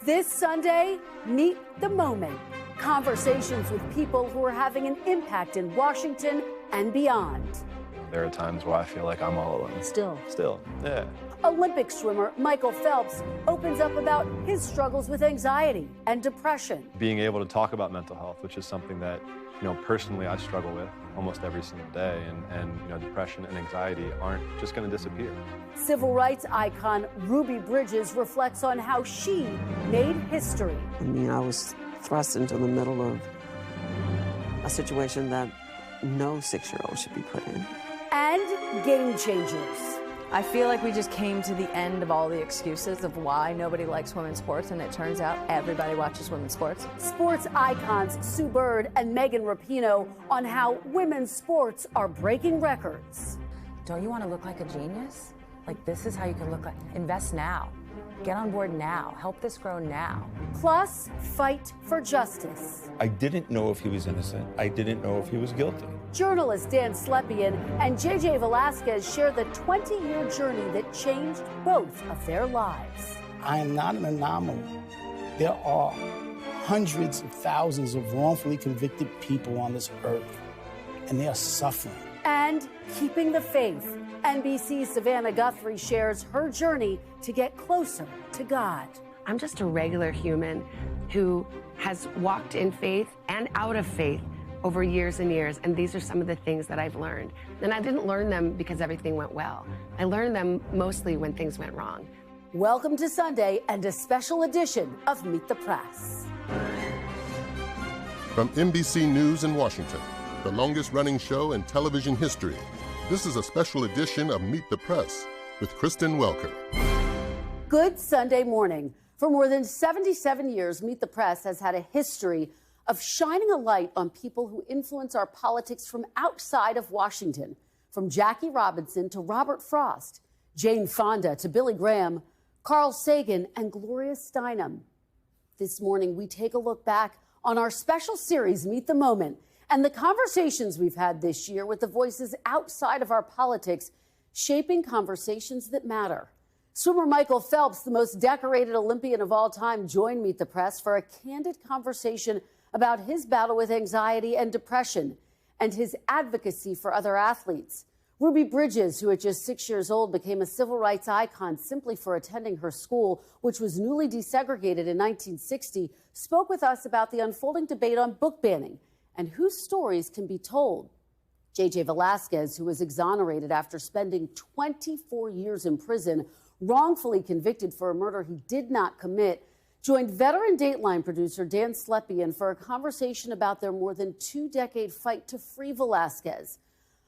This Sunday, Meet the Moment. Conversations with people who are having an impact in Washington and beyond. There are times where I feel like I'm all alone. Still, yeah. Olympic swimmer Michael Phelps opens up about his struggles with anxiety and depression. Being able to talk about mental health, which is something that, personally I struggle with almost every single day, and depression and anxiety aren't just going to disappear. Civil rights icon Ruby Bridges reflects on how she made history. I was thrust into the middle of a situation that no 6-year-old should be put in. And game changers. I feel like we just came to the end of all the excuses of why nobody likes women's sports, and it turns out everybody watches women's sports. Sports icons Sue Bird and Megan Rapinoe on how women's sports are breaking records. Don't you want to look like a genius? Like, this is how you can look like. Invest now. Get on board now. Help this grow now. Plus, fight for justice. I didn't know if he was innocent. I didn't know if he was guilty. Journalist Dan Slepian and JJ Velazquez share the 20-year journey that changed both of their lives. I am not an anomaly. There are hundreds of thousands of wrongfully convicted people on this earth, and they are suffering. And keeping the faith. NBC's Savannah Guthrie shares her journey to get closer to God. I'm just a regular human who has walked in faith and out of faith over years and years, and these are some of the things that I've learned. And I didn't learn them because everything went well. I learned them mostly when things went wrong. Welcome to Sunday and a special edition of Meet the Press. From NBC News in Washington, the longest-running show in television history, this is a special edition of Meet the Press with Kristen Welker. Good Sunday morning. For more than 77 years, Meet the Press has had a history of shining a light on people who influence our politics from outside of Washington. From Jackie Robinson to Robert Frost, Jane Fonda to Billy Graham, Carl Sagan and Gloria Steinem. This morning, we take a look back on our special series, Meet the Moment, and the conversations we've had this year with the voices outside of our politics, shaping conversations that matter. Swimmer Michael Phelps, the most decorated Olympian of all time, joined Meet the Press for a candid conversation about his battle with anxiety and depression and his advocacy for other athletes. Ruby Bridges, who at just 6 years old became a civil rights icon simply for attending her school, which was newly desegregated in 1960, spoke with us about the unfolding debate on book banning and whose stories can be told. JJ Velazquez, who was exonerated after spending 24 years in prison, wrongfully convicted for a murder he did not commit, joined veteran Dateline producer Dan Slepian for a conversation about their more than 2-decade fight to free Velazquez.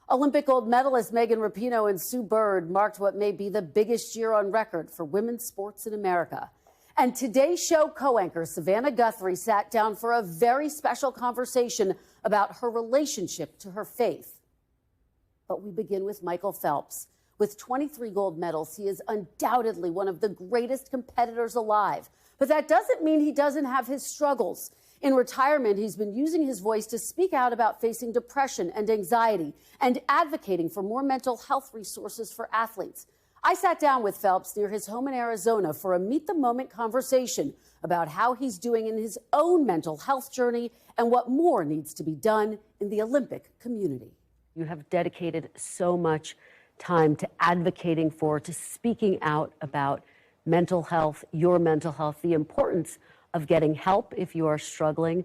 Olympic gold medalist Megan Rapinoe and Sue Bird marked what may be the biggest year on record for women's sports in America. And today's show co-anchor Savannah Guthrie sat down for a very special conversation about her relationship to her faith. But we begin with Michael Phelps. With 23 gold medals, he is undoubtedly one of the greatest competitors alive. But that doesn't mean he doesn't have his struggles. In retirement, he's been using his voice to speak out about facing depression and anxiety and advocating for more mental health resources for athletes. I sat down with Phelps near his home in Arizona for a Meet the Moment conversation about how he's doing in his own mental health journey and what more needs to be done in the Olympic community. You have dedicated so much time to advocating for, to speaking out about mental health, your mental health, the importance of getting help if you are struggling.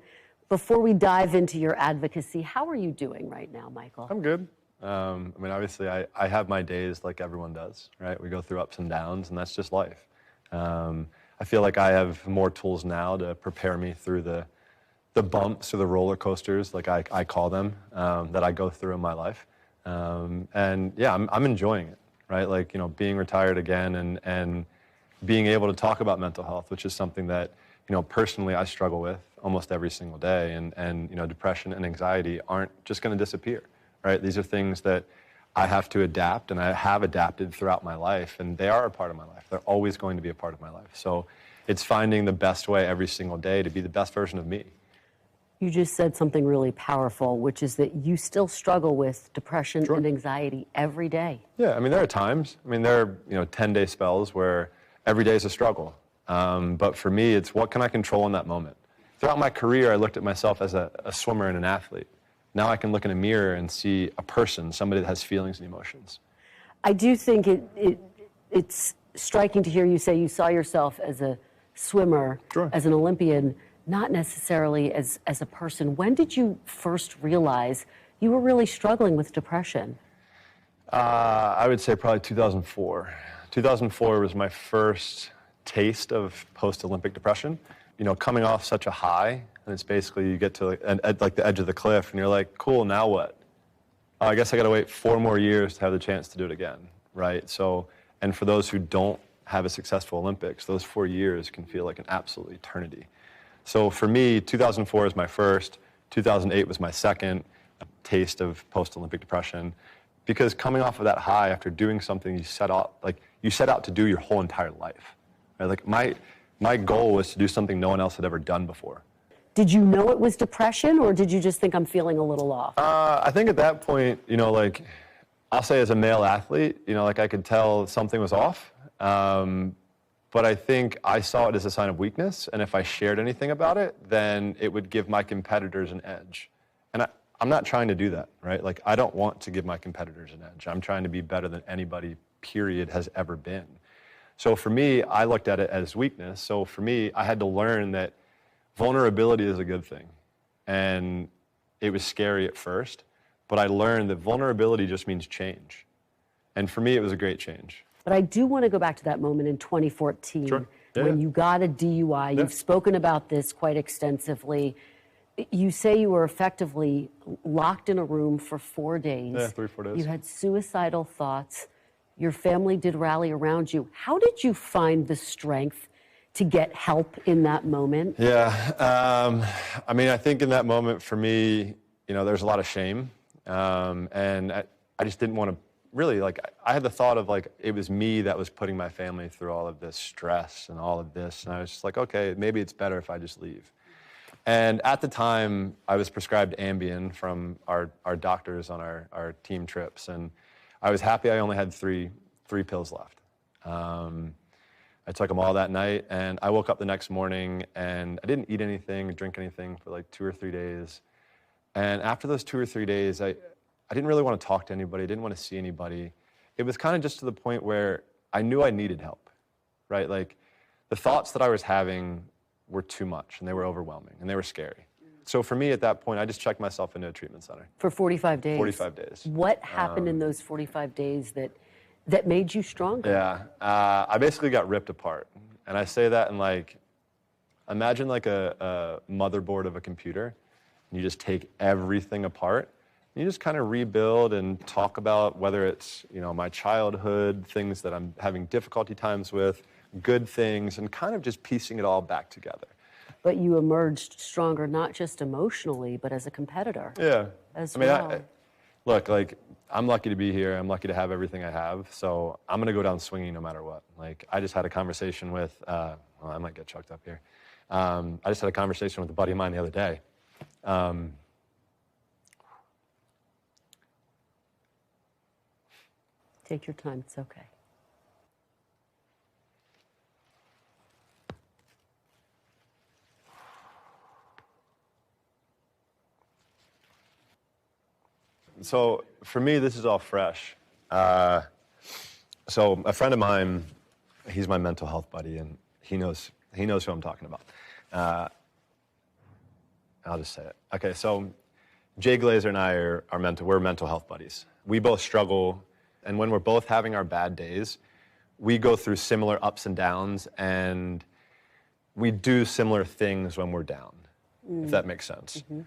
Before we dive into your advocacy, how are you doing right now, Michael? I'm good. Obviously, I have my days like everyone does, right? We go through ups and downs, and that's just life. I feel like I have more tools now to prepare me through the bumps or the roller coasters, like I call them, that I go through in my life. I'm enjoying it, right? Like, being retired again and being able to talk about mental health, which is something that, personally I struggle with almost every single day. And depression and anxiety aren't just going to disappear. Right? These are things that I have to adapt, and I have adapted throughout my life, and they are a part of my life. They're always going to be a part of my life. So it's finding the best way every single day to be the best version of me. You just said something really powerful, which is that you still struggle with depression and anxiety every day. Yeah, there are times. There are 10-day spells where every day is a struggle, But for me, it's what can I control in that moment? Throughout my career, I looked at myself as a swimmer and an athlete. Now I can look in a mirror and see a person, somebody that has feelings and emotions. I do think it's striking to hear you say you saw yourself as a swimmer, Sure. as an Olympian, not necessarily as a person. When did you first realize you were really struggling with depression? I would say probably 2004. 2004 was my first taste of post-Olympic depression. You know, coming off such a high, and it's basically you get to like the edge of the cliff, and you're like, cool, now what? Oh, I guess I got to wait 4 more years to have the chance to do it again, right? So, and for those who don't have a successful Olympics, those 4 years can feel like an absolute eternity. So for me, 2004 is my first, 2008 was my second taste of post-Olympic depression, because coming off of that high after doing something you set out to do your whole entire life. Right? Like my goal was to do something no one else had ever done before. Did you know it was depression, or did you just think I'm feeling a little off? I think at that point, you know, like I'll say as a male athlete, you know, like I could tell something was off. But I think I saw it as a sign of weakness, and if I shared anything about it, then it would give my competitors an edge. And I'm not trying to do that, right? Like, I don't want to give my competitors an edge. I'm trying to be better than anybody, period, has ever been. So for me, I looked at it as weakness. So for me, I had to learn that vulnerability is a good thing. And it was scary at first, but I learned that vulnerability just means change. And for me, it was a great change. But I do want to go back to that moment in 2014 Sure. Yeah. when you got a DUI. Yeah. You've spoken about this quite extensively. You say you were effectively locked in a room for 4 days. Yeah, 3-4 days. You had suicidal thoughts. Your family did rally around you. How did you find the strength to get help in that moment? Yeah, I mean, I think in that moment for me, you know, there's a lot of shame. And I just didn't want to really, like, I had the thought of, like, it was me that was putting my family through all of this stress and all of this. And I was just like, okay, maybe it's better if I just leave. And at the time, I was prescribed Ambien from our doctors on our team trips. And I was happy I only had three pills left. I took them all that night, and I woke up the next morning, and I didn't eat anything, drink anything for like 2 or 3 days. And after those 2 or 3 days, I didn't really want to talk to anybody. I didn't want to see anybody. It was kind of just to the point where I knew I needed help, right? Like, the thoughts that I was having were too much, and they were overwhelming, and they were scary. So for me at that point, I just checked myself into a treatment center. For 45 days? 45 days. What happened in those 45 days that made you stronger? Yeah, I basically got ripped apart. And I say that in, like, imagine like a motherboard of a computer, and you just take everything apart. You just kind of rebuild and talk about whether it's, you know, my childhood, things that I'm having difficulty times with, good things, and kind of just piecing it all back together. But you emerged stronger, not just emotionally, but as a competitor. Yeah. As I mean, well. look, like, I'm lucky to be here. I'm lucky to have everything I have. So I'm going to go down swinging no matter what. Like, I just had a conversation with, well, I might get choked up here. I just had a conversation with a buddy of mine the other day. Take your time, it's okay. So for me, this is all fresh. So a friend of mine, he's my mental health buddy, and he knows who I'm talking about. I'll just say it. Okay, so Jay Glazer and I we're mental health buddies. We both struggle, and when we're both having our bad days, we go through similar ups and downs, and we do similar things when we're down, if that makes sense. Mm-hmm.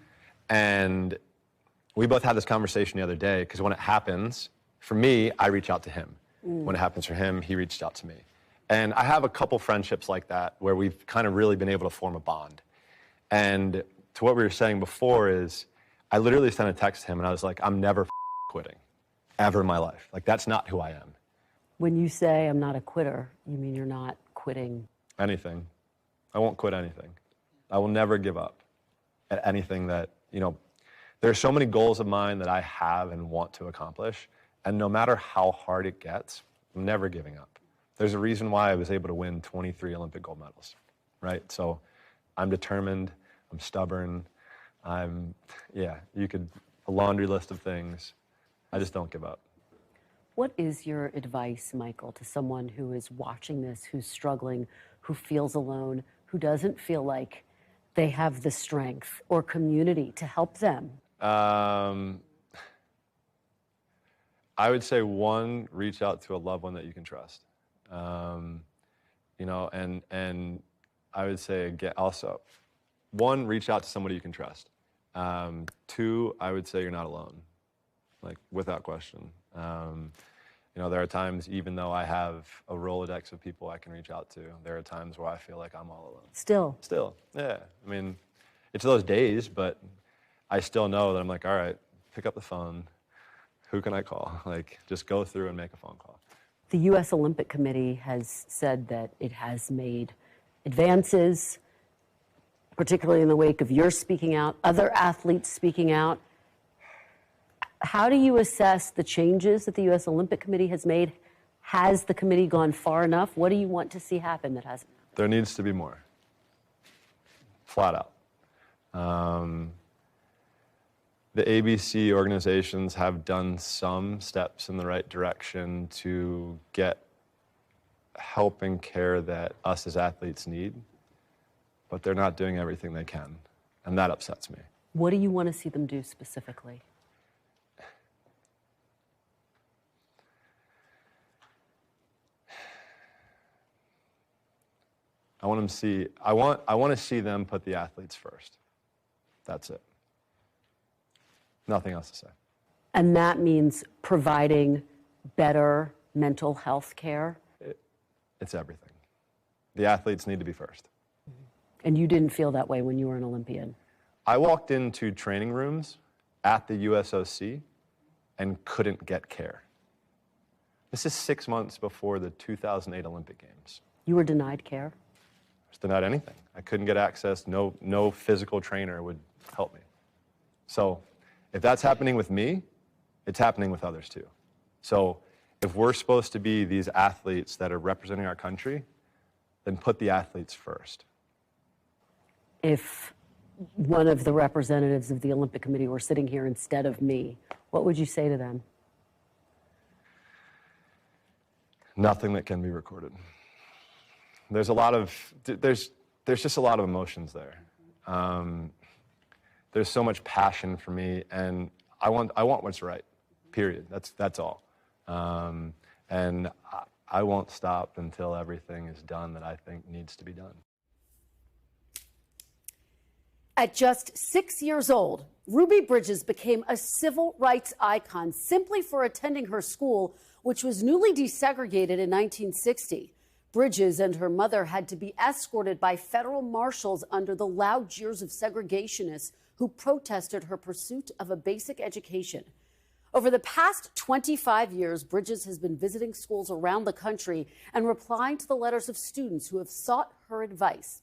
And we both had this conversation the other day, because when it happens, for me, I reach out to him. When it happens for him, he reached out to me. And I have a couple friendships like that where we've kind of really been able to form a bond. And to what we were saying before is, I literally sent a text to him, and I was like, I'm never quitting, ever in my life. Like, that's not who I am. When you say I'm not a quitter, you mean you're not quitting? Anything. I won't quit anything. I will never give up at anything that, you know, there are so many goals of mine that I have and want to accomplish, and no matter how hard it gets, I'm never giving up. There's a reason why I was able to win 23 Olympic gold medals, right? So I'm determined, I'm stubborn, a laundry list of things. I just don't give up. What is your advice, Michael, to someone who is watching this, who's struggling, who feels alone, who doesn't feel like they have the strength or community to help them? I would say, one, reach out to a loved one that you can trust. And I would say, again, also, one, reach out to somebody you can trust. Two, I would say you're not alone, like, without question. There are times, even though I have a Rolodex of people I can reach out to, there are times where I feel like I'm all alone. Still, yeah. I mean, it's those days, but I still know that I'm like, all right, pick up the phone. Who can I call? Like, just go through and make a phone call. The U.S. Olympic Committee has said that it has made advances, particularly in the wake of your speaking out, other athletes speaking out. How do you assess the changes that the U.S. Olympic Committee has made? Has the committee gone far enough? What do you want to see happen that hasn't happened? There needs to be more, flat out. The ABC organizations have done some steps in the right direction to get help and care that us as athletes need, but they're not doing everything they can, and that upsets me. What do you want to see them do specifically? I want to see them put the athletes first. That's it. Nothing else to say. And that means providing better mental health care? It's everything. The athletes need to be first. And you didn't feel that way when you were an Olympian? I walked into training rooms at the USOC and couldn't get care. This is 6 months before the 2008 Olympic Games. You were denied care? I was denied anything. I couldn't get access. No physical trainer would help me. So if that's happening with me, it's happening with others too. So if we're supposed to be these athletes that are representing our country, then put the athletes first. If one of the representatives of the Olympic Committee were sitting here instead of me, what would you say to them? Nothing that can be recorded. There's just a lot of emotions there. There's so much passion for me, and I want what's right, period. That's all. And I won't stop until everything is done that I think needs to be done. At just 6 years old, Ruby Bridges became a civil rights icon simply for attending her school, which was newly desegregated in 1960. Bridges and her mother had to be escorted by federal marshals under the loud jeers of segregationists who protested her pursuit of a basic education. Over the past 25 years, Bridges has been visiting schools around the country and replying to the letters of students who have sought her advice.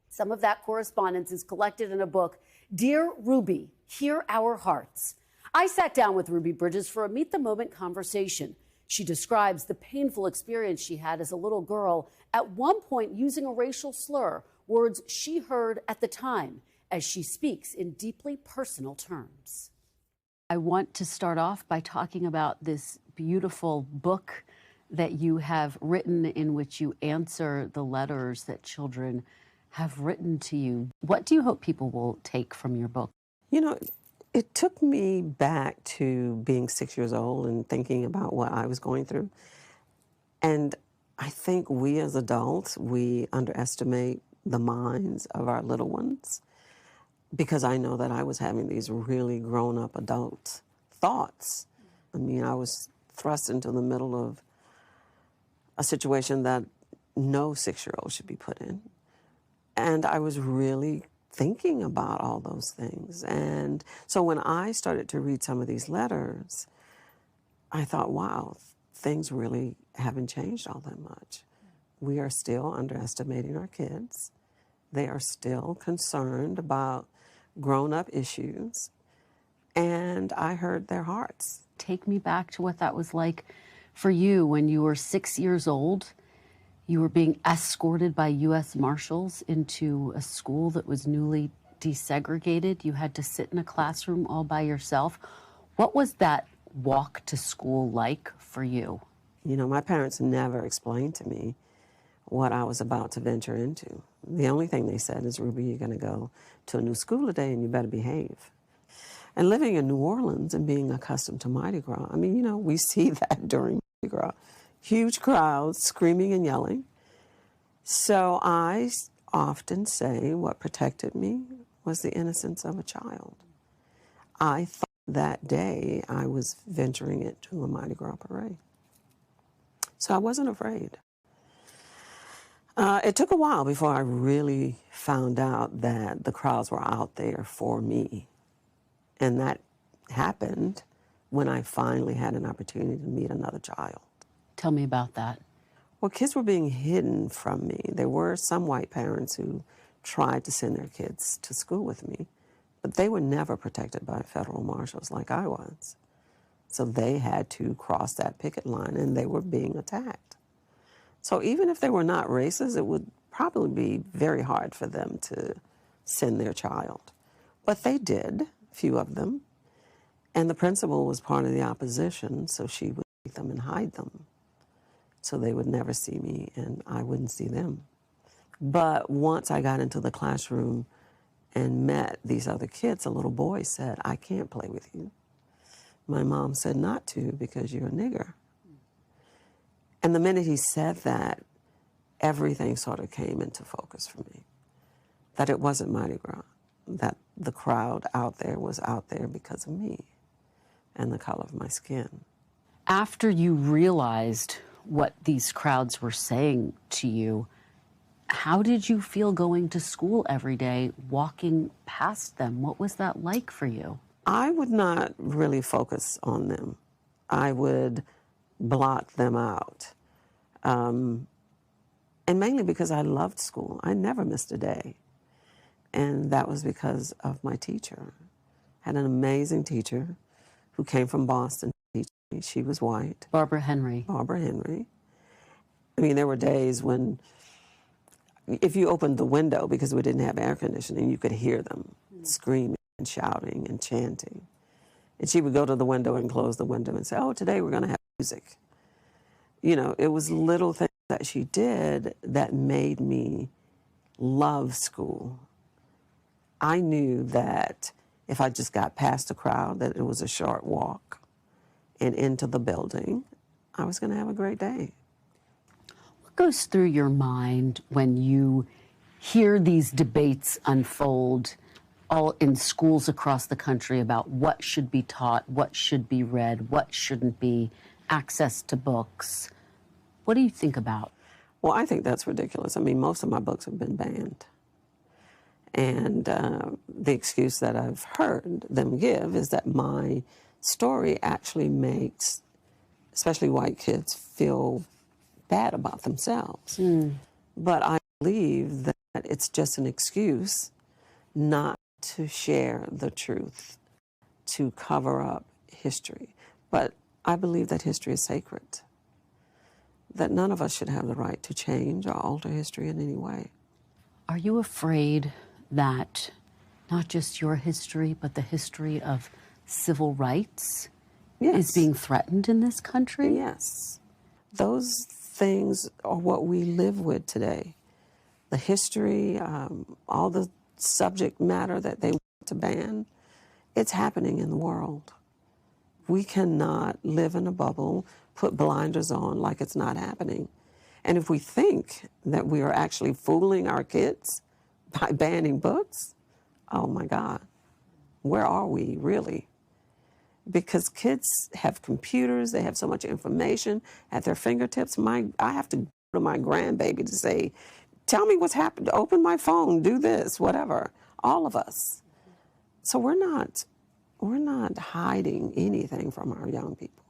Some of that correspondence is collected in a book, Dear Ruby, Hear Our Hearts. I sat down with Ruby Bridges for a Meet the Moment conversation. She describes the painful experience she had as a little girl, at one point using a racial slur, words she heard at the time, as she speaks in deeply personal terms. I want to start off by talking about this beautiful book that you have written in which you answer the letters that children have written to you. What do you hope people will take from your book? You know, it took me back to being 6 years old and thinking about what I was going through. And I think we as adults, we underestimate the minds of our little ones, because I know that I was having these really grown-up adult thoughts. I mean, I was thrust into the middle of a situation that no 6-year-old should be put in. And I was really thinking about all those things. And so when I started to read some of these letters, I thought, wow, things really haven't changed all that much. We are still underestimating our kids. They are still concerned about grown-up issues. And I heard their hearts. Take me back to what that was like for you when you were 6 years old You were being escorted by U.S. Marshals into a school that was newly desegregated. You had to sit in a classroom all by yourself. What was that walk to school like for you? You know, my parents never explained to me what I was about to venture into. The only thing they said is, Ruby, you're going to go to a new school today and you better behave. And living in New Orleans and being accustomed to Mardi Gras, I mean, you know, we see that during Mardi Gras. Huge crowds screaming and yelling. So I often say what protected me was the innocence of a child. I thought that day I was venturing into a Mardi Gras parade. So I wasn't afraid. It took a while before I really found out that the crowds were out there for me. And that happened when I finally had an opportunity to meet another child. Tell me about that. Well, kids were being hidden from me. There were some white parents who tried to send their kids to school with me, but they were never protected by federal marshals like I was. So they had to cross that picket line, and they were being attacked. So even if they were not racist, it would probably be very hard for them to send their child. But they did, a few of them. And the principal was part of the opposition, so she would take them and hide them. So they would never see me, and I wouldn't see them. But once I got into the classroom and met these other kids, a little boy said, I can't play with you. My mom said not to because you're a nigger. And the minute he said that, everything sort of came into focus for me. That it wasn't Mardi Gras, that the crowd out there was out there because of me and the color of my skin. After you realized what these crowds were saying to you, how did you feel going to school every day, walking past them? What was that like for you? I would not really focus on them. I would block them out. And mainly because I loved school. I never missed a day. And that was because of my teacher. I had an amazing teacher who came from Boston to teach me. She was white. Barbara Henry. Barbara Henry. I mean, there were days when if you opened the window, because we didn't have air conditioning, you could hear them screaming and shouting and chanting. And she would go to the window and close the window and say, oh, today we're going to have music. You know, it was little things that she did that made me love school. I knew that if I just got past the crowd, that it was a short walk and into the building, I was going to have a great day. What goes through your mind when you hear these debates unfold all in schools across the country about what should be taught, what should be read, what shouldn't be, access to books? What do you think about? Well, I think that's ridiculous. I mean, most of my books have been banned. And the excuse that I've heard them give is that my story actually makes, especially white kids, feel bad about themselves. But I believe that it's just an excuse not to share the truth, to cover up history. But I believe that history is sacred, that none of us should have the right to change or alter history in any way. Are you afraid that not just your history, but the history of civil rights is being threatened in this country? Yes. Those things are what we live with today. The history, all the subject matter that they want to ban, it's happening in the world. We cannot live in a bubble, put blinders on like it's not happening. And if we think that we are actually fooling our kids by banning books, oh my God, where are we really? Because kids have computers, they have so much information at their fingertips. I have to go to my grandbaby to say, tell me what's happened, open my phone, do this, whatever, all of us. So we're not hiding anything from our young people.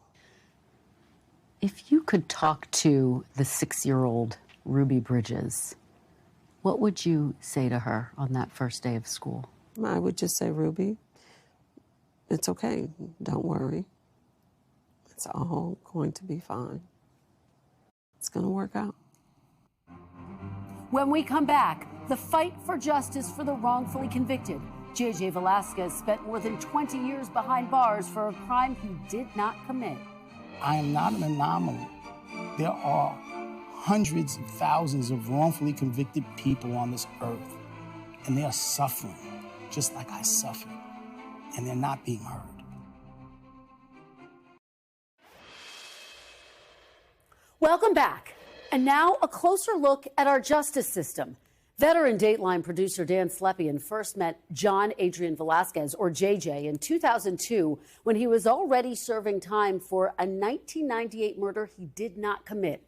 If you could talk to the 6-year-old Ruby Bridges, what would you say to her on that first day of school? I would just say, Ruby, it's okay, don't worry. It's all going to be fine. It's going to work out. When we come back, the fight for justice for the wrongfully convicted. JJ Velazquez spent more than 20 years behind bars for a crime he did not commit. I am not an anomaly. There are hundreds of thousands of wrongfully convicted people on this earth, and they are suffering just like I suffered, and they're not being heard. Welcome back. And now a closer look at our justice system. Veteran Dateline producer Dan Slepian first met John Adrian Velazquez, or JJ, in 2002 when he was already serving time for a 1998 murder he did not commit.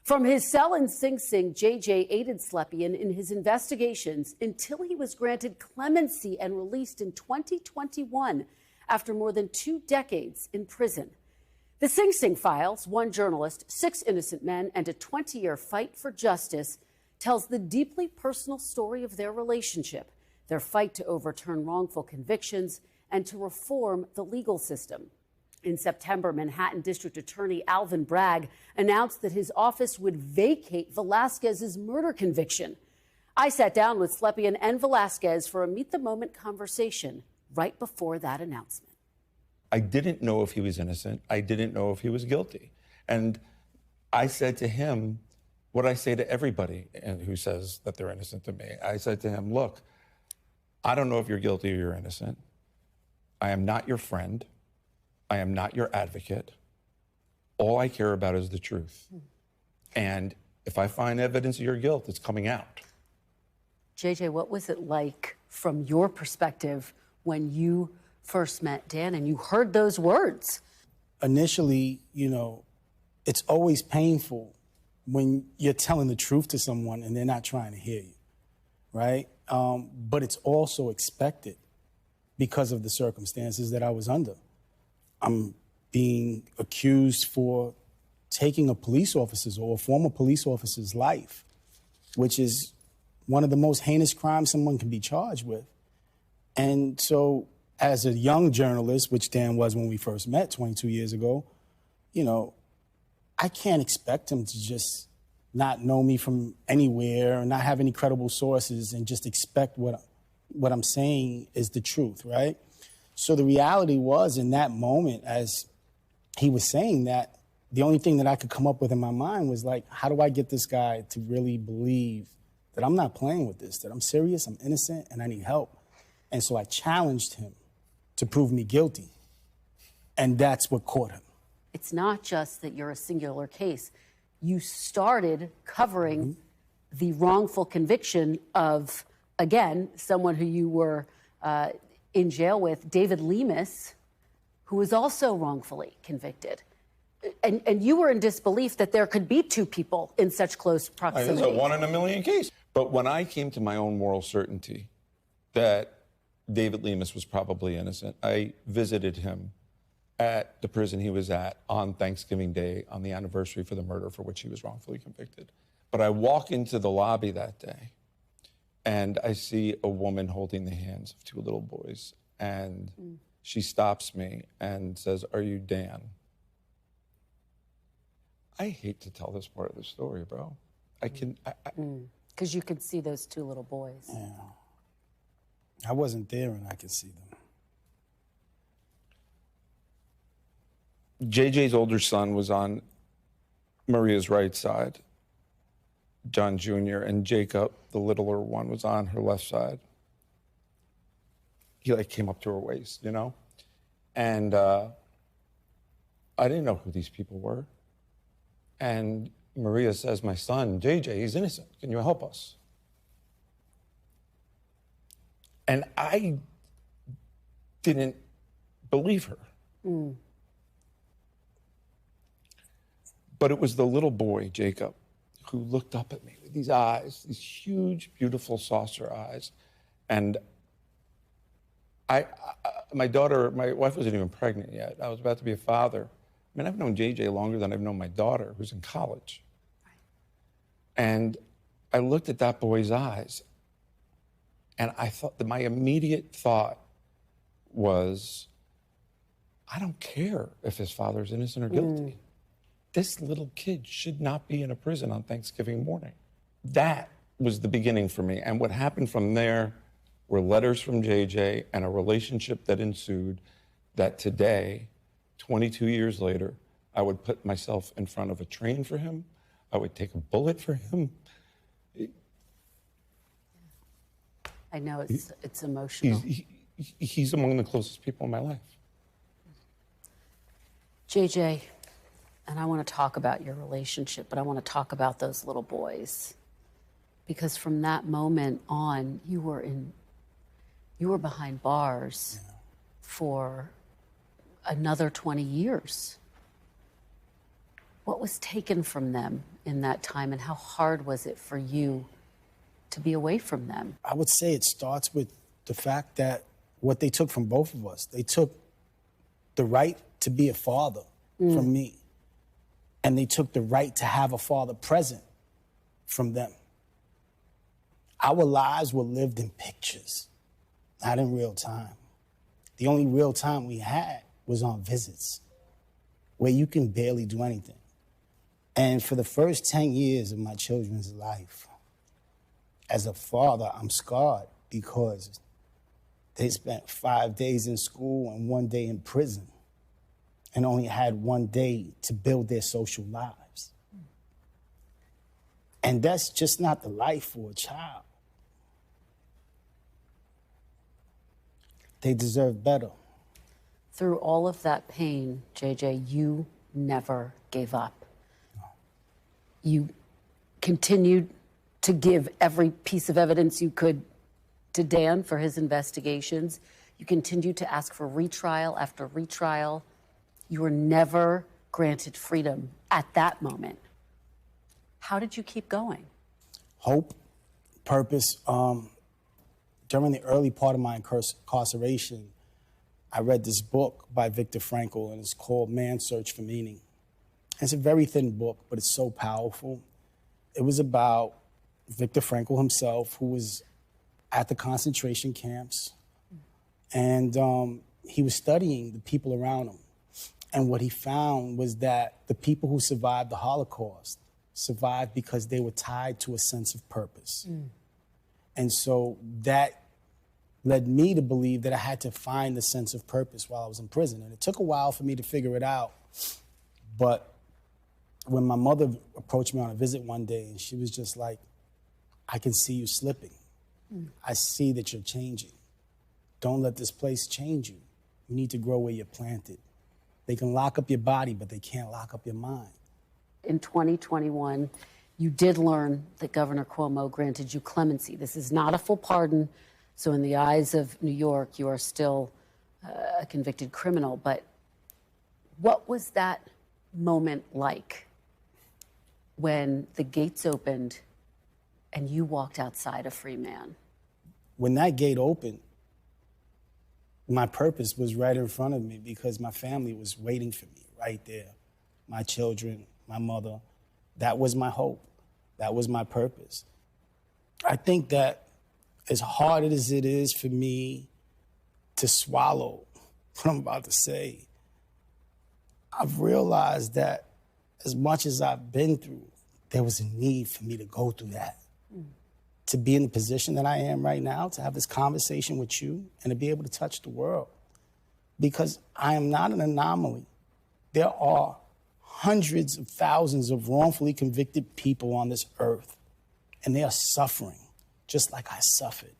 From his cell in Sing Sing, JJ aided Slepian in his investigations until he was granted clemency and released in 2021 after more than 2 decades in prison. The Sing Sing Files, one journalist, 6 innocent men, and a 20-year fight for justice tells the deeply personal story of their relationship, their fight to overturn wrongful convictions, and to reform the legal system. In September, Manhattan District Attorney Alvin Bragg announced that his office would vacate Velazquez's murder conviction. I sat down with Slepian and Velazquez for a meet-the-moment conversation right before that announcement. I didn't know if he was innocent. I didn't know if he was guilty. And I said to him what I say to everybody who says that they're innocent to me. I said to him, look, I don't know if you're guilty or you're innocent. I am not your friend. I am not your advocate. All I care about is the truth. And if I find evidence of your guilt, it's coming out. JJ, what was it like from your perspective when you first met Dan and you heard those words? Initially, it's always painful when you're telling the truth to someone and they're not trying to hear you, right? But it's also expected because of the circumstances that I was under. I'm being accused for taking a police officer's or a former police officer's life, which is one of the most heinous crimes someone can be charged with. And so as a young journalist, which Dan was when we first met 22 years ago, I can't expect him to just not know me from anywhere, not have any credible sources, and just expect what I'm saying is the truth, right? So the reality was, in that moment, as he was saying that, the only thing that I could come up with in my mind was like, how do I get this guy to really believe that I'm not playing with this, that I'm serious, I'm innocent, and I need help? And so I challenged him to prove me guilty. And that's what caught him. It's not just that you're a singular case. You started covering the wrongful conviction of, again, someone who you were in jail with, David Lemus, who was also wrongfully convicted. And you were in disbelief that there could be 2 people in such close proximity. It's a 1 in a million case. But when I came to my own moral certainty that David Lemus was probably innocent, I visited him at the prison he was at on Thanksgiving Day, on the anniversary for the murder for which he was wrongfully convicted. But I walk into the lobby that day, and I see a woman holding the hands of 2 little boys. And she stops me and says, "Are you Dan?" I hate to tell this part of the story, bro. Because you could see those 2 little boys. Yeah. I wasn't there and I could see them. JJ's older son was on Maria's right side, John Jr., and Jacob, the littler one, was on her left side. He came up to her waist, And I didn't know who these people were. And Maria says, "My son, JJ, he's innocent. Can you help us?" And I didn't believe her. But it was the little boy, Jacob, who looked up at me with these eyes, these huge, beautiful saucer eyes. And my wife wasn't even pregnant yet. I was about to be a father. I mean, I've known JJ longer than I've known my daughter, who's in college. And I looked at that boy's eyes, and I thought that my immediate thought was, I don't care if his father's innocent or guilty. This little kid should not be in a prison on Thanksgiving morning. That was the beginning for me. And what happened from there were letters from JJ and a relationship that ensued that today, 22 years later, I would put myself in front of a train for him. I would take a bullet for him. I know it's emotional. He's among the closest people in my life. JJ, and I want to talk about your relationship, but I want to talk about those little boys. Because from that moment on, you were behind bars for another 20 years. What was taken from them in that time, and how hard was it for you to be away from them? I would say it starts with the fact that what they took from both of us, they took the right to be a father from me, and they took the right to have a father present from them. Our lives were lived in pictures, not in real time. The only real time we had was on visits, where you can barely do anything. And for the first 10 years of my children's life, as a father, I'm scarred because they spent 5 days in school and 1 day in prison and only had 1 day to build their social lives. And that's just not the life for a child. They deserve better. Through all of that pain, JJ, you never gave up. No. You continued to give every piece of evidence you could to Dan for his investigations. You continued to ask for retrial after retrial. You were never granted freedom at that moment. How did you keep going? Hope, purpose. During the early part of my incarceration, I read this book by Viktor Frankl, and it's called Man's Search for Meaning. It's a very thin book, but it's so powerful. It was about Viktor Frankl himself, who was at the concentration camps, and he was studying the people around him. And what he found was that the people who survived the Holocaust survived because they were tied to a sense of purpose. And so that led me to believe that I had to find the sense of purpose while I was in prison. And it took a while for me to figure it out. But when my mother approached me on a visit one day, and she was just like, I can see you slipping. I see that you're changing. Don't let this place change you. You need to grow where you're planted. They can lock up your body, but they can't lock up your mind. In 2021, you did learn that Governor Cuomo granted you clemency. This is not a full pardon, so in the eyes of New York, you are still a convicted criminal. But what was that moment like when the gates opened and you walked outside a free man? When that gate opened, my purpose was right in front of me because my family was waiting for me right there. My children, my mother. That was my hope. That was my purpose. I think that as hard as it is for me to swallow what I'm about to say, I've realized that as much as I've been through, there was a need for me to go through that. To be in the position that I am right now, to have this conversation with you and to be able to touch the world. Because I am not an anomaly. There are hundreds of thousands of wrongfully convicted people on this earth, and they are suffering just like I suffered,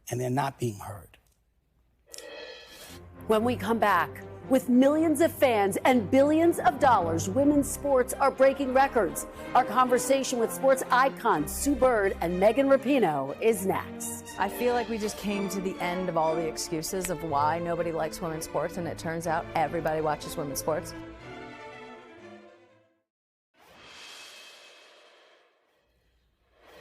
and they're not being heard. When we come back, with millions of fans and billions of dollars, women's sports are breaking records. Our conversation with sports icons Sue Bird and Megan Rapinoe is next. I feel like we just came to the end of all the excuses of why nobody likes women's sports, and it turns out everybody watches women's sports.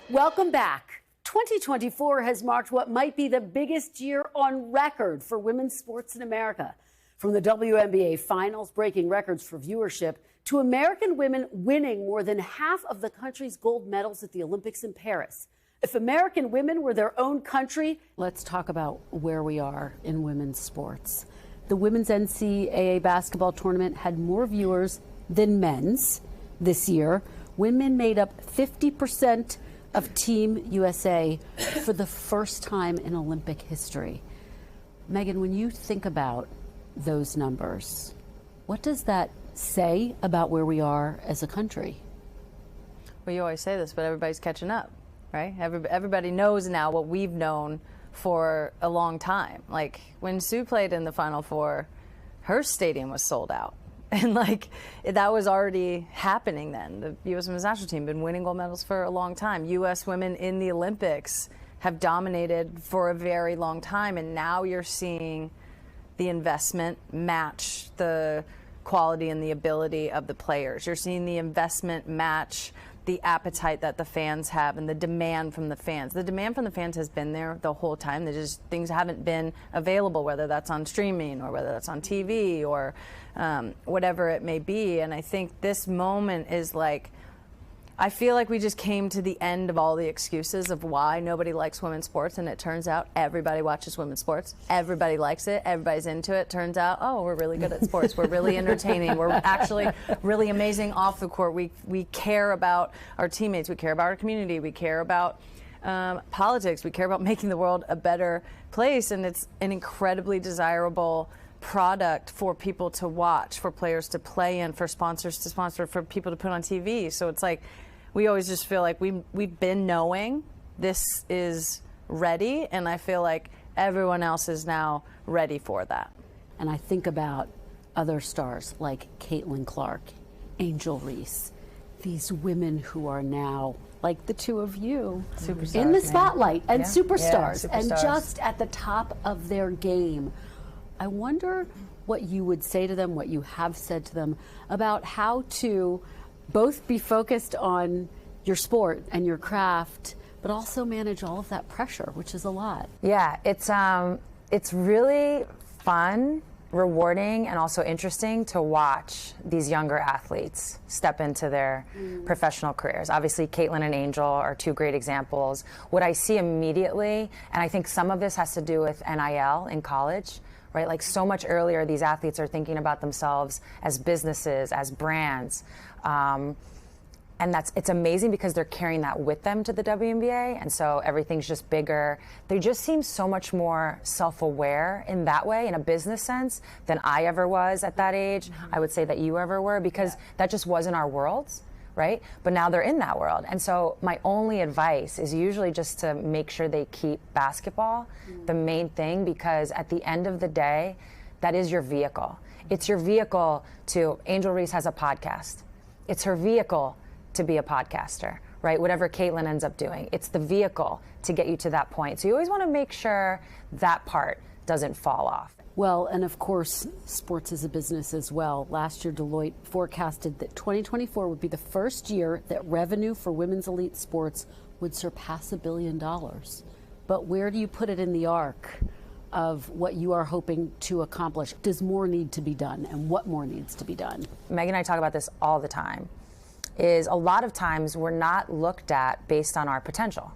Welcome back. 2024 has marked what might be the biggest year on record for women's sports in America. From the WNBA finals breaking records for viewership to American women winning more than half of the country's gold medals at the Olympics in Paris. If American women were their own country, let's talk about where we are in women's sports. The women's NCAA basketball tournament had more viewers than men's this year. Women made up 50% of Team USA for the first time in Olympic history. Megan, when you think about those numbers, what does that say about where we are as a country? Well, you always say this, but everybody's catching up, right? Everybody knows now what we've known for a long time. Like, when Sue played in the Final Four, her stadium was sold out. And, like, that was already happening then. The U.S. women's national team been winning gold medals for a long time. U.S. women in the Olympics have dominated for a very long time. And now you're seeing the investment match the quality and the ability of the players. You're seeing the investment match the appetite that the fans have and the demand from the fans. The demand from the fans has been there the whole time. Things haven't been available, whether that's on streaming or whether that's on TV or whatever it may be. And I think this moment is like, I feel like we just came to the end of all the excuses of why nobody likes women's sports, and it turns out everybody watches women's sports. Everybody likes it. Everybody's into it. Turns out, oh, we're really good at sports. We're really entertaining. We're actually really amazing off the court. We care about our teammates. We care about our community. We care about politics. We care about making the world a better place, and it's an incredibly desirable product for people to watch, for players to play in, for sponsors to sponsor, for people to put on TV. So it's like, we always just feel like we've been knowing this is ready, and I feel like everyone else is now ready for that. And I think about other stars like Caitlin Clark, Angel Reese, these women who are now, like the two of you, Superstars, in the spotlight, and Yeah. superstars, Yeah, and superstars. just at the top of their game. I wonder what you would say to them, what you have said to them about how to both be focused on your sport and your craft, but also manage all of that pressure, which is a lot. Yeah, it's really fun, rewarding, and also interesting to watch these younger athletes step into their professional careers. Obviously, Caitlin and Angel are two great examples. What I see immediately, and I think some of this has to do with NIL in college, right? Like, so much earlier, these athletes are thinking about themselves as businesses, as brands. And it's amazing because they're carrying that with them to the WNBA, and so everything's just bigger. They just seem so much more self-aware in that way, in a business sense, than I ever was at that age. I would say that you ever were, because that just wasn't our worlds, right? But now they're in that world. And so my only advice is usually just to make sure they keep basketball the main thing, because at the end of the day, that is your vehicle. It's your vehicle to, Angel Reese has a podcast. It's her vehicle to be a podcaster, right? Whatever Caitlin ends up doing, it's the vehicle to get you to that point. So you always want to make sure that part doesn't fall off. Well, and of course, sports is a business as well. Last year, Deloitte forecasted that 2024 would be the first year that revenue for women's elite sports would surpass $1 billion. But where do you put it in the arc of what you are hoping to accomplish? Does more need to be done, and what more needs to be done? Megan and I talk about this all the time, is a lot of times we're not looked at based on our potential,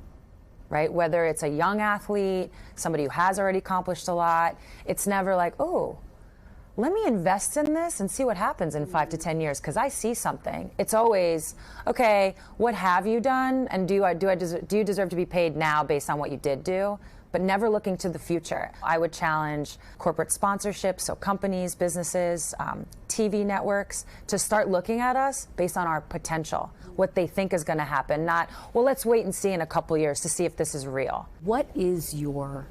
right? Whether it's a young athlete, somebody who has already accomplished a lot, it's never like, oh, let me invest in this and see what happens in 5 to 10 years because I see something. It's always, okay, what have you done, and do you deserve to be paid now based on what you did do? But never looking to the future. I would challenge corporate sponsorships, so companies, businesses, TV networks, to start looking at us based on our potential, what they think is going to happen, not, well, let's wait and see in a couple years to see if this is real. What is your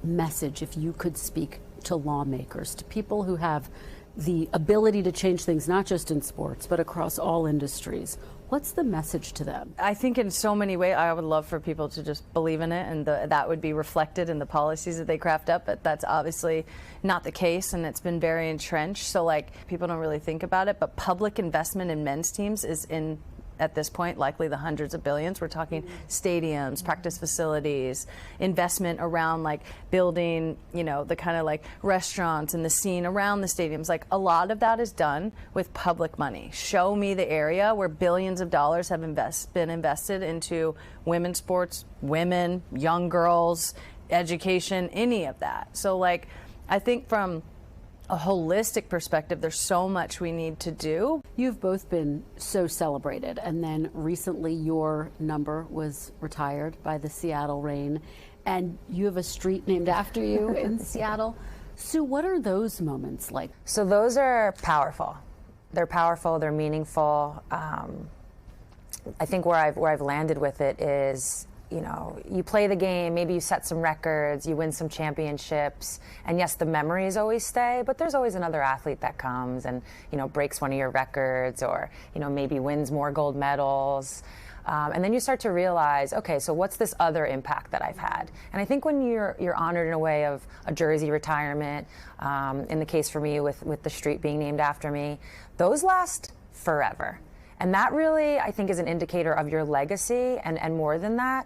message, if you could speak to lawmakers, to people who have the ability to change things, not just in sports, but across all industries? What's the message to them? I think in so many ways, I would love for people to just believe in it, and that would be reflected in the policies that they craft up, but that's obviously not the case, and it's been very entrenched. So, like, people don't really think about it, but public investment in men's teams is in, at this point, likely the hundreds of billions. We're talking stadiums, practice facilities, investment around, like, building, you know, the kind of like restaurants and the scene around the stadiums. Like, a lot of that is done with public money. Show me the area where billions of dollars have been invested into women's sports, women, young girls, education, any of that. So, like, I think from a holistic perspective, there's so much we need to do. You've both been so celebrated, and then recently your number was retired by the Seattle Reign, and you have a street named after you in Seattle. Sue, what are those moments like? So those are powerful. They're powerful, they're meaningful. I think where I've landed with it is, you know, you play the game, maybe you set some records, you win some championships, and yes, the memories always stay, but there's always another athlete that comes and, you know, breaks one of your records, or, you know, maybe wins more gold medals. And then you start to realize, okay, so what's this other impact that I've had? And I think when you're honored in a way of a jersey retirement, in the case for me with the street being named after me, those last forever. And that really, I think, is an indicator of your legacy. And more than that,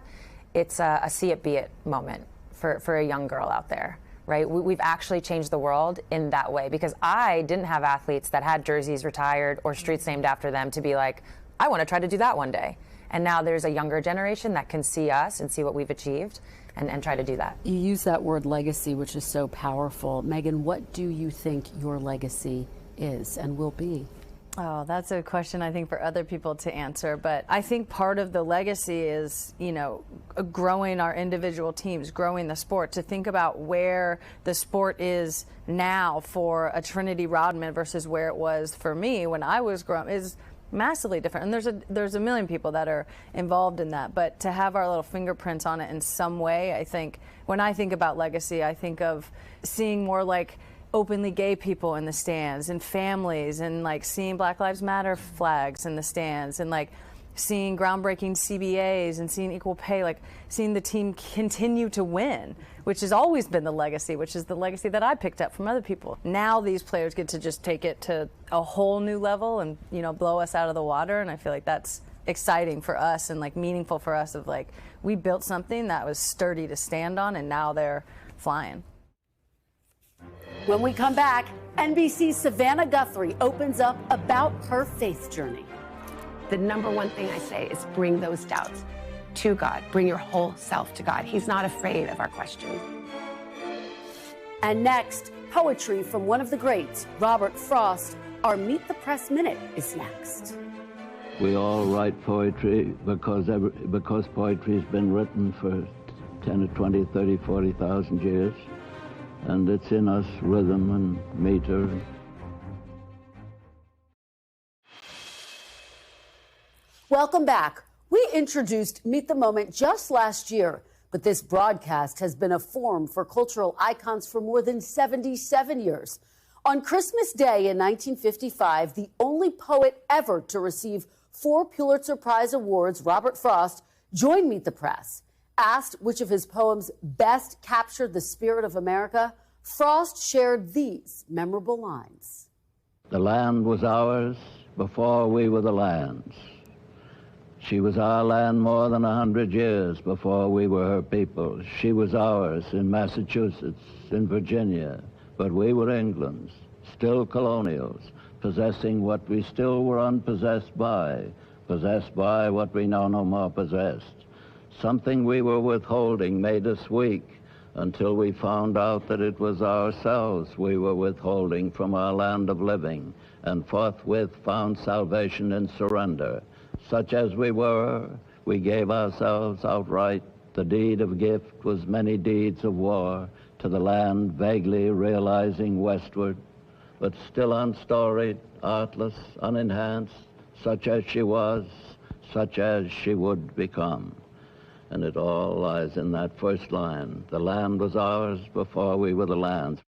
it's a see it, be it moment for a young girl out there, right? We've actually changed the world in that way, because I didn't have athletes that had jerseys retired or streets named after them to be like, I want to try to do that one day. And now there's a younger generation that can see us and see what we've achieved and try to do that. You use that word legacy, which is so powerful. Megan, what do you think your legacy is and will be? Oh, that's a question I think for other people to answer. But I think part of the legacy is, you know, growing our individual teams, growing the sport, to think about where the sport is now for a Trinity Rodman versus where it was for me when I was growing is massively different. And there's a million people that are involved in that. But to have our little fingerprints on it in some way, I think when I think about legacy, I think of seeing more like openly gay people in the stands and families, and like seeing Black Lives Matter flags in the stands, and like seeing groundbreaking CBAs and seeing equal pay, like seeing the team continue to win, which has always been the legacy, which is the legacy that I picked up from other people. Now these players get to just take it to a whole new level and, you know, blow us out of the water. And I feel like that's exciting for us and like meaningful for us, of like, we built something that was sturdy to stand on and now they're flying. When we come back, NBC's Savannah Guthrie opens up about her faith journey. The number one thing I say is bring those doubts to God. Bring your whole self to God. He's not afraid of our questions. And next, poetry from one of the greats, Robert Frost. Our Meet the Press Minute is next. We all write poetry because poetry has been written for 10 or 20, 30, 40,000 years. And it's in us, rhythm and meter. Welcome back. We introduced Meet the Moment just last year, but this broadcast has been a forum for cultural icons for more than 77 years. On Christmas Day in 1955, the only poet ever to receive 4 Pulitzer Prize awards, Robert Frost, joined Meet the Press. Asked which of his poems best captured the spirit of America, Frost shared these memorable lines. The land was ours before we were the land's. She was our land more than 100 years before we were her people. She was ours in Massachusetts, in Virginia, but we were England's, still colonials, possessing what we still were unpossessed by what we now no more possessed. Something we were withholding made us weak until we found out that it was ourselves we were withholding from our land of living, and forthwith found salvation in surrender. Such as we were, we gave ourselves outright. The deed of gift was many deeds of war to the land vaguely realizing westward, but still unstoried, artless, unenhanced, such as she was, such as she would become. And it all lies in that first line. The land was ours before we were the land's.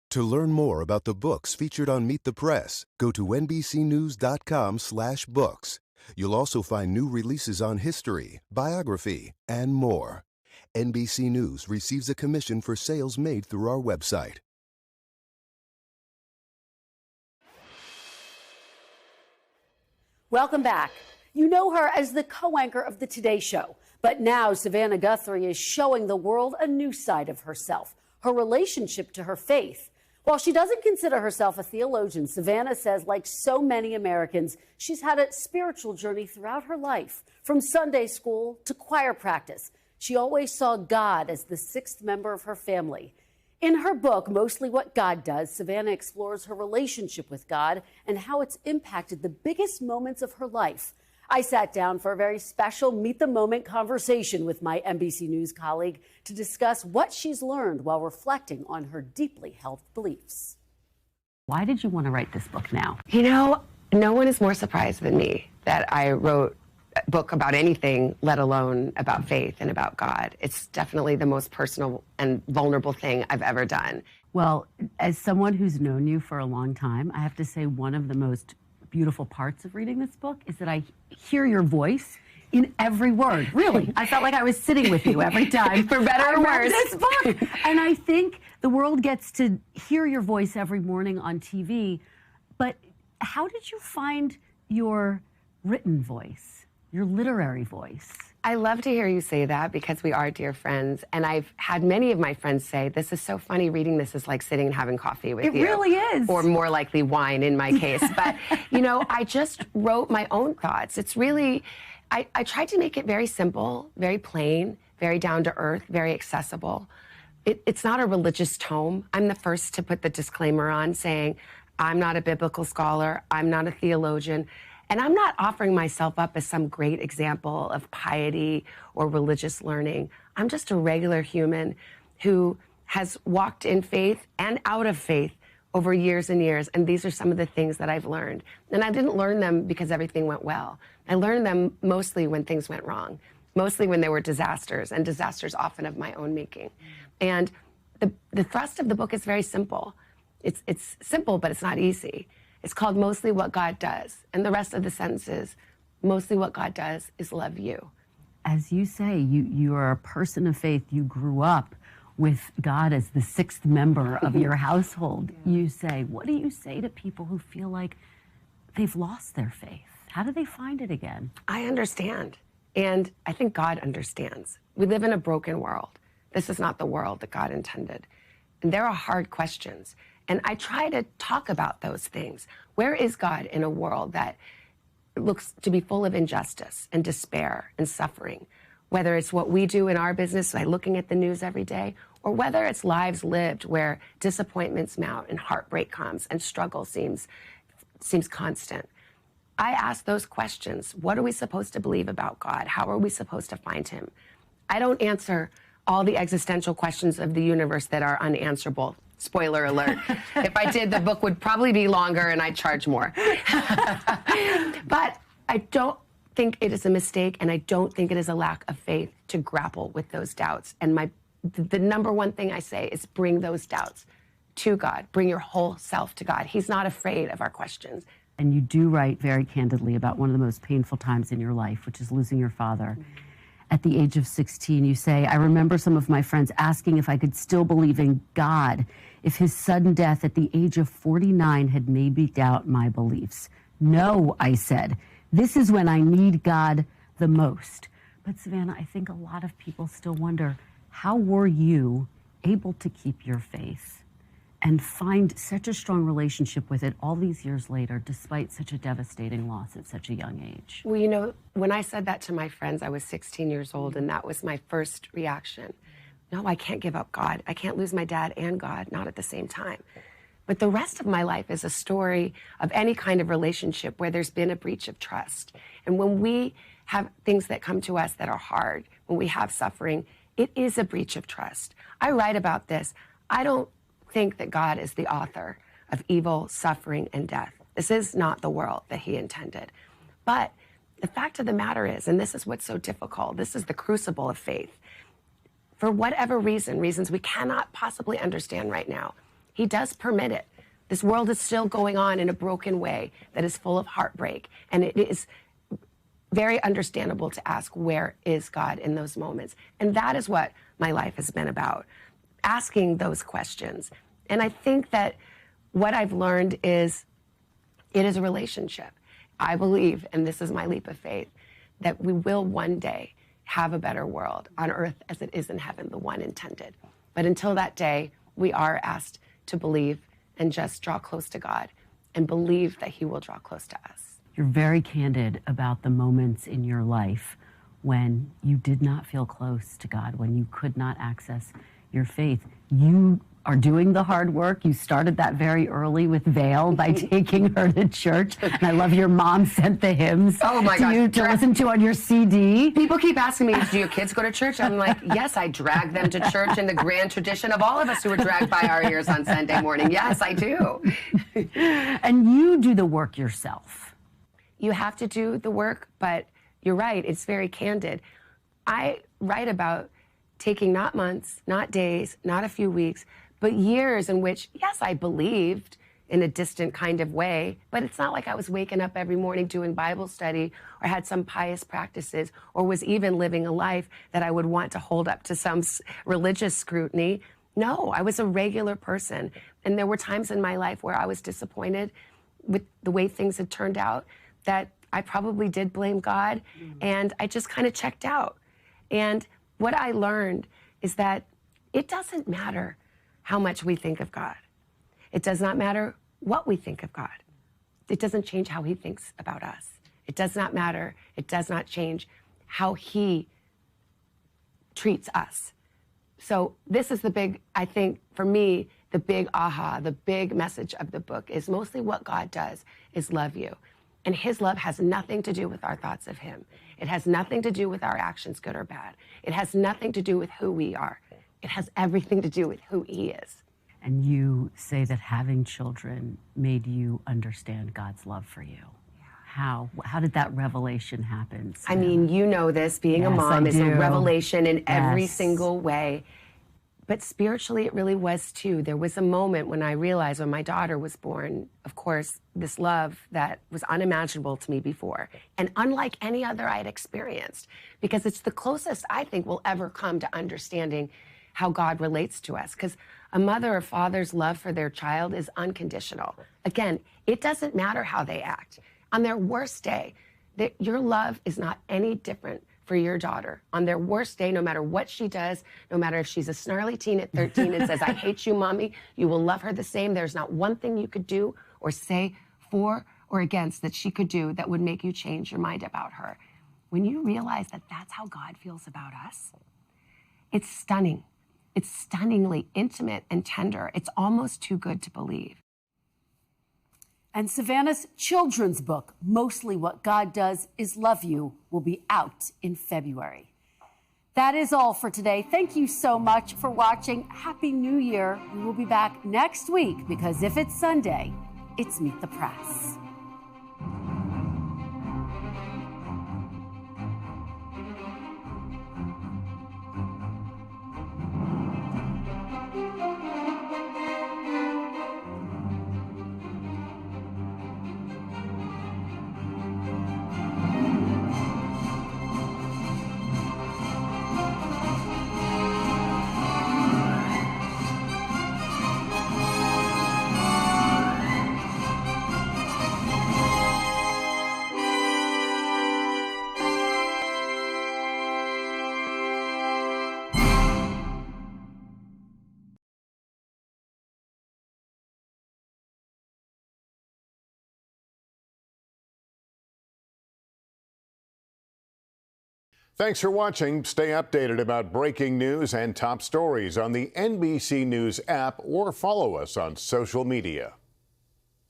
To learn more about the books featured on Meet the Press, go to NBCnews.com/books. You'll also find new releases on history, biography, and more. NBC News receives a commission for sales made through our website. Welcome back. You know her as the co-anchor of the Today Show, but now Savannah Guthrie is showing the world a new side of herself, her relationship to her faith. While she doesn't consider herself a theologian, Savannah says, like so many Americans, she's had a spiritual journey throughout her life, from Sunday school to choir practice. She always saw God as the 6th member of her family. In her book, Mostly What God Does, Savannah explores her relationship with God and how it's impacted the biggest moments of her life. I sat down for a very special Meet the Moment conversation with my NBC News colleague to discuss what she's learned while reflecting on her deeply held beliefs. Why did you want to write this book now? You know, no one is more surprised than me that I wrote a book about anything, let alone about faith and about God. It's definitely the most personal and vulnerable thing I've ever done. Well, as someone who's known you for a long time, I have to say one of the most beautiful parts of reading this book is that I hear your voice in every word. Really, I felt like I was sitting with you every time. For better or worse. This book. And I think the world gets to hear your voice every morning on TV. But how did you find your written voice, your literary voice? I love to hear you say that because we are dear friends. And I've had many of my friends say, this is so funny, reading this is like sitting and having coffee with you. It really is. Or more likely wine in my case. But, you know, I just wrote my own thoughts. It's really, I tried to make it very simple, very plain, very down to earth, very accessible. It's not a religious tome. I'm the first to put the disclaimer on saying, I'm not a biblical scholar, I'm not a theologian. And I'm not offering myself up as some great example of piety or religious learning. I'm just a regular human who has walked in faith and out of faith over years and years. And these are some of the things that I've learned. And I didn't learn them because everything went well. I learned them mostly when things went wrong, mostly when there were disasters, and disasters often of my own making. And the thrust of the book is very simple. It's simple, but it's not easy. It's called Mostly What God Does. And the rest of the sentence is, mostly what God does is love you. As you say, you are a person of faith. You grew up with God as the sixth member of your household. You say, what do you say to people who feel like they've lost their faith? How do they find it again? I understand. And I think God understands. We live in a broken world. This is not the world that God intended. And there are hard questions. And I try to talk about those things. Where is God in a world that looks to be full of injustice and despair and suffering? Whether it's what we do in our business by looking at the news every day, or whether it's lives lived where disappointments mount and heartbreak comes and struggle seems constant. I ask those questions. What are we supposed to believe about God? How are we supposed to find him? I don't answer all the existential questions of the universe that are unanswerable. Spoiler alert. If I did, the book would probably be longer and I'd charge more. But I don't think it is a mistake, and I don't think it is a lack of faith to grapple with those doubts. And the number one thing I say is bring those doubts to God. Bring your whole self to God. He's not afraid of our questions. And you do write very candidly about one of the most painful times in your life, which is losing your father. At the age of 16, you say, I remember some of my friends asking if I could still believe in God if his sudden death at the age of 49 had made me doubt my beliefs. No, I said, this is when I need God the most. But Savannah, I think a lot of people still wonder, how were you able to keep your faith and find such a strong relationship with it all these years later, despite such a devastating loss at such a young age? Well, you know, when I said that to my friends, I was 16 years old, and that was my first reaction. No, I can't give up God. I can't lose my dad and God, not at the same time. But the rest of my life is a story of any kind of relationship where there's been a breach of trust. And when we have things that come to us that are hard, when we have suffering, it is a breach of trust. I write about this. I don't think that God is the author of evil, suffering, and death. This is not the world that he intended. But the fact of the matter is, and this is what's so difficult, this is the crucible of faith. For whatever reasons we cannot possibly understand right now, he does permit it. This world is still going on in a broken way that is full of heartbreak. And it is very understandable to ask, where is God in those moments? And that is what my life has been about, asking those questions. And I think that what I've learned is it is a relationship. I believe, and this is my leap of faith, that we will one day have a better world on earth as it is in heaven, the one intended. But until that day, we are asked to believe and just draw close to God and believe that he will draw close to us. You're very candid about the moments in your life when you did not feel close to God, when you could not access your faith. You are doing the hard work. You started that very early with Vale by taking her to church. And I love your mom sent the hymns to you to listen to on your CD. People keep asking me, do your kids go to church? I'm like, yes, I drag them to church in the grand tradition of all of us who are dragged by our ears on Sunday morning. Yes, I do. And you do the work yourself. You have to do the work, but you're right, it's very candid. I write about taking not months, not days, not a few weeks, but years in which, yes, I believed in a distant kind of way, but it's not like I was waking up every morning doing Bible study or had some pious practices or was even living a life that I would want to hold up to some religious scrutiny. No, I was a regular person. And there were times in my life where I was disappointed with the way things had turned out, that I probably did blame God, and I just kind of checked out. And what I learned is that it doesn't matter how much we think of God. It does not matter what we think of God. It doesn't change how he thinks about us. It does not matter. It does not change how he treats us. So this is the big, I think, for me, the big aha, the big message of the book is mostly what God does is love you. And his love has nothing to do with our thoughts of him. It has nothing to do with our actions, good or bad. It has nothing to do with who we are. It has everything to do with who he is. And you say that having children made you understand God's love for you. How did that revelation happen? I mean, you know this, being a mom is a revelation in every single way. But spiritually, it really was too. There was a moment when I realized when my daughter was born, of course, this love that was unimaginable to me before, and unlike any other I had experienced, because it's the closest I think we'll ever come to understanding how God relates to us. Because a mother or father's love for their child is unconditional. Again, it doesn't matter how they act. On their worst day, your love is not any different for your daughter. On their worst day, no matter what she does, no matter if she's a snarly teen at 13 and says, I hate you, mommy, you will love her the same. There's not one thing you could do or say for or against that she could do that would make you change your mind about her. When you realize that that's how God feels about us, it's stunning. It's stunningly intimate and tender. It's almost too good to believe. And Savannah's children's book, Mostly What God Does Is Love You, will be out in February. That is all for today. Thank you so much for watching. Happy New Year. We will be back next week because if it's Sunday, it's Meet the Press. Thanks for watching. Stay updated about breaking news and top stories on the NBC News app or follow us on social media.